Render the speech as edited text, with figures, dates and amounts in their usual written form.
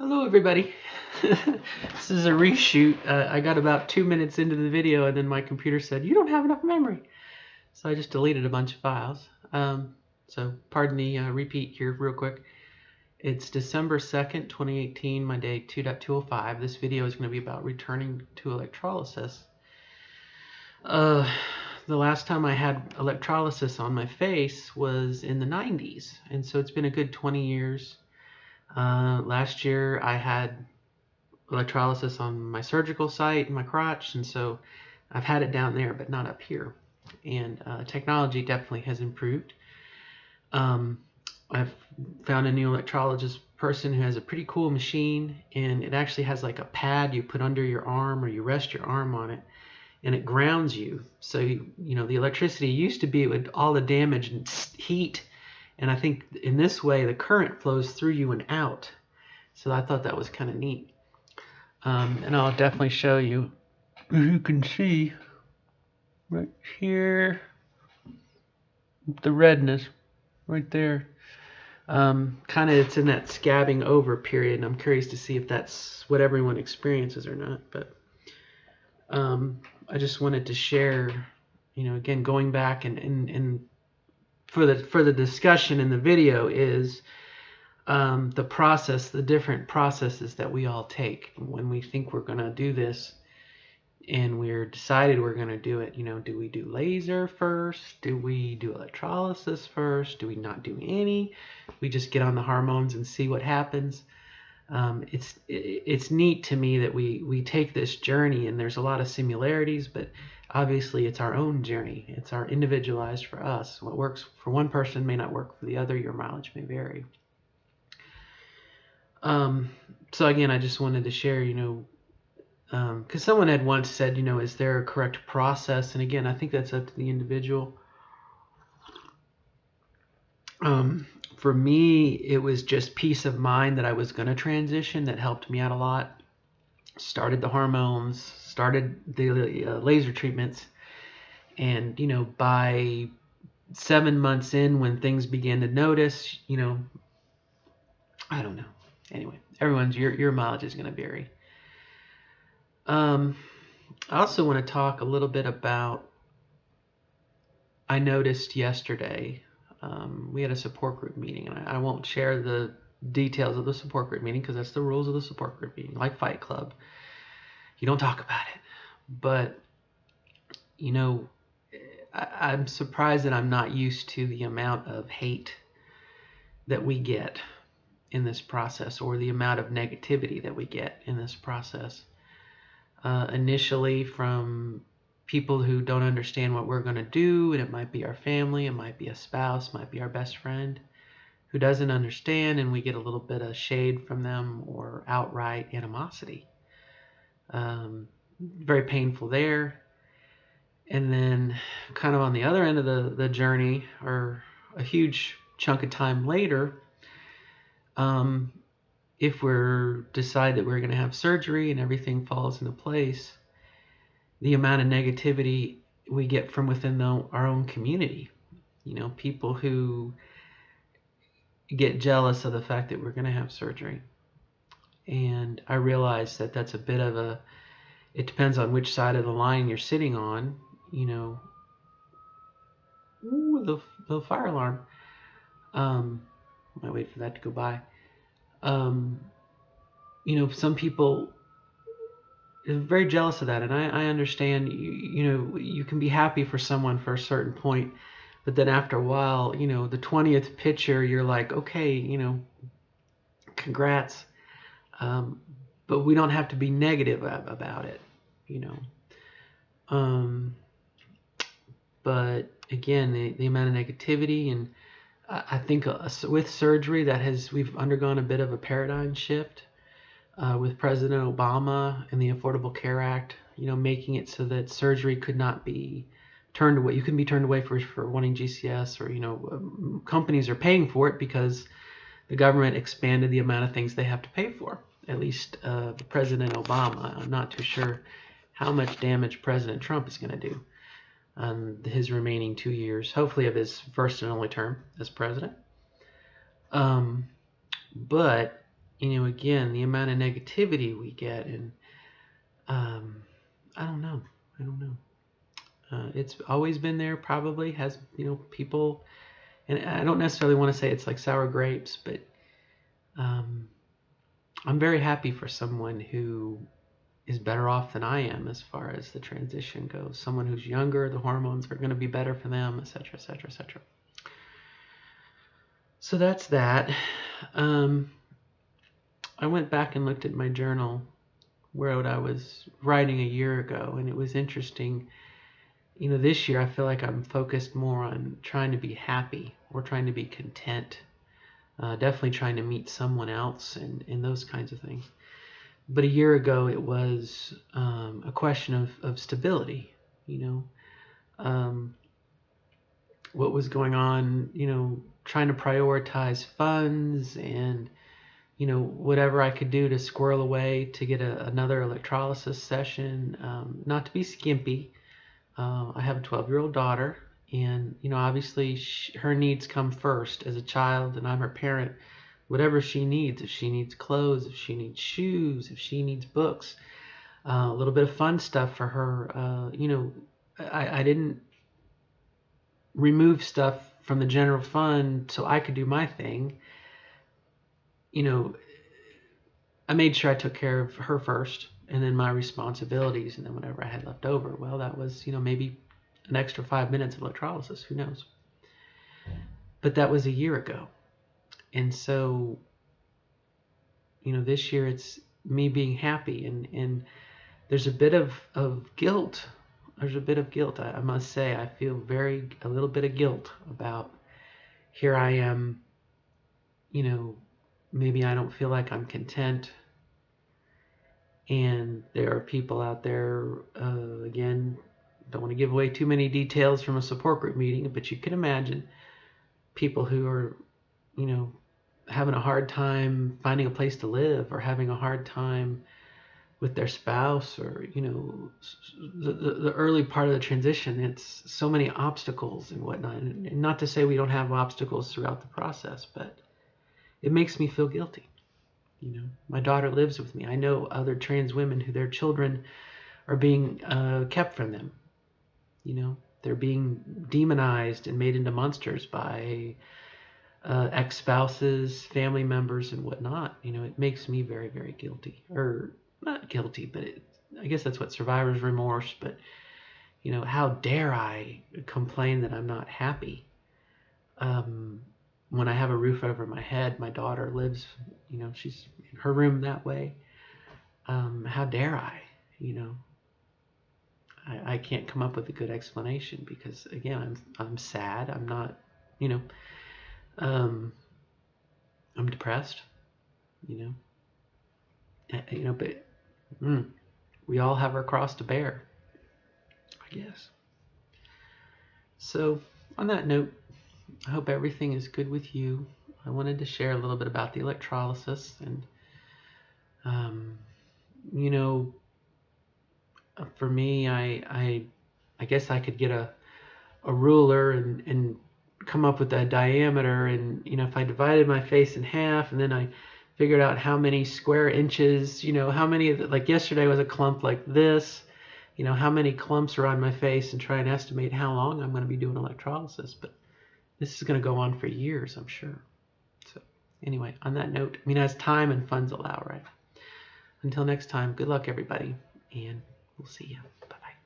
Hello everybody. This is a reshoot. I got about 2 minutes into the video and then my computer said, you don't have enough memory. So I just deleted a bunch of files. So pardon the repeat here real quick. It's December 2nd, 2018, my day 2.205. This video is going to be about returning to electrolysis. The last time I had electrolysis on my face was in the 90s. And so it's been a good 20 years. Last year I had electrolysis on my surgical site in my crotch, and so I've had it down there, but not up here. And technology definitely has improved. I've found a new electrologist person who has a pretty cool machine, and it actually has like a pad you put under your arm, or you rest your arm on it, and it grounds you. So you know the electricity used to be it would all the damage and heat, and I think in this way the current flows through you and out. So I thought that was kind of neat. And I'll definitely show you. As you can see right here, the redness right there. Kind of it's in that scabbing over period, and I'm curious to see if that's what everyone experiences or not. But I just wanted to share, again, going back and for the discussion in the video is the process, the different processes that we all take when we think we're going to do this and we're decided we're going to do it. Do we do laser first? Do we do electrolysis first? Do we not do any? We just get on the hormones and see what happens. It's neat to me that we take this journey, and there's a lot of similarities, but obviously it's our own journey. It's our individualized for us. What works for one person may not work for the other. Your mileage may vary. So again, I just wanted to share, because someone had once said, is there a correct process? And again, I think that's up to the individual. For me, it was just peace of mind that I was going to transition that helped me out a lot. Started the hormones, started the laser treatments, and by 7 months in, when things began to notice, I don't know. Anyway, everyone's your mileage is going to vary. I also want to talk a little bit about, I noticed yesterday, we had a support group meeting, and I won't share the details of the support group meeting because that's the rules of the support group meeting, like Fight Club. You don't talk about it. But, I'm surprised that I'm not used to the amount of hate that we get in this process, or the amount of negativity that we get in this process. Initially from people who don't understand what we're going to do, and it might be our family, it might be a spouse, it might be our best friend who doesn't understand, and we get a little bit of shade from them or outright animosity. Very painful there. And then kind of on the other end of the journey, or a huge chunk of time later, if we're decide that we're going to have surgery and everything falls into place, the amount of negativity we get from within our own community. People who get jealous of the fact that we're going to have surgery. And I realize that that's a bit of it depends on which side of the line you're sitting on. Ooh, the fire alarm. Might wait for that to go by. Some people are very jealous of that, and I understand. You can be happy for someone for a certain point, but then after a while, the 20th picture, you're like, okay, congrats. But we don't have to be negative about it, But again, the amount of negativity, and I think with surgery we've undergone a bit of a paradigm shift with President Obama and the Affordable Care Act, making it so that surgery could not be turned away. You couldn't be turned away for wanting GCS, or companies are paying for it because the government expanded the amount of things they have to pay for. At least President Obama. I'm not too sure how much damage President Trump is going to do his remaining 2 years, hopefully of his first and only term as president. But again, the amount of negativity we get, and I don't know. It's always been there, probably has, people, and I don't necessarily want to say it's like sour grapes, but um, I'm very happy for someone who is better off than I am as far as the transition goes. Someone who's younger, the hormones are going to be better for them, etc., etc., etc. So that's that. I went back and looked at my journal where I was writing a year ago, and it was interesting. This year I feel like I'm focused more on trying to be happy or trying to be content. Definitely trying to meet someone else and those kinds of things. But a year ago it was a question of stability. Um, what was going on, trying to prioritize funds and, whatever I could do to squirrel away to get another electrolysis session. Not to be skimpy. I have a 12-year-old daughter, and obviously her needs come first as a child, and I'm her parent. Whatever she needs, if she needs clothes, if she needs shoes, if she needs books, a little bit of fun stuff for her. I didn't remove stuff from the general fund so I could do my thing. I made sure I took care of her first, and then my responsibilities, and then whatever I had left over, well, that was, maybe an extra 5 minutes of electrolysis. Who knows? But that was a year ago. And so, this year it's me being happy, and there's a bit of guilt. There's a bit of guilt. I must say, I feel a little bit of guilt about here I am, maybe I don't feel like I'm content. And there are people out there, again, don't want to give away too many details from a support group meeting, but you can imagine people who are, having a hard time finding a place to live, or having a hard time with their spouse, or, the early part of the transition. It's so many obstacles and whatnot. And not to say we don't have obstacles throughout the process, but it makes me feel guilty. My daughter lives with me. I know other trans women who their children are being kept from them. They're being demonized and made into monsters by ex-spouses, family members, and whatnot. It makes me very, very guilty. Or not guilty, but I guess that's what survivor's remorse. But, how dare I complain that I'm not happy? When I have a roof over my head, my daughter lives, she's in her room that way. How dare I? I can't come up with a good explanation because, again, I'm sad. I'm not, um, I'm depressed. But we all have our cross to bear, I guess. So, on that note, I hope everything is good with you. I wanted to share a little bit about the electrolysis, and for me, I guess I could get a ruler and come up with a diameter, and if I divided my face in half, and then I figured out how many square inches, how many of like yesterday was a clump like this, how many clumps are on my face, and try and estimate how long I'm going to be doing electrolysis. But this is going to go on for years, I'm sure. So anyway, on that note, as time and funds allow, right? Until next time, good luck, everybody, and we'll see you. Bye-bye.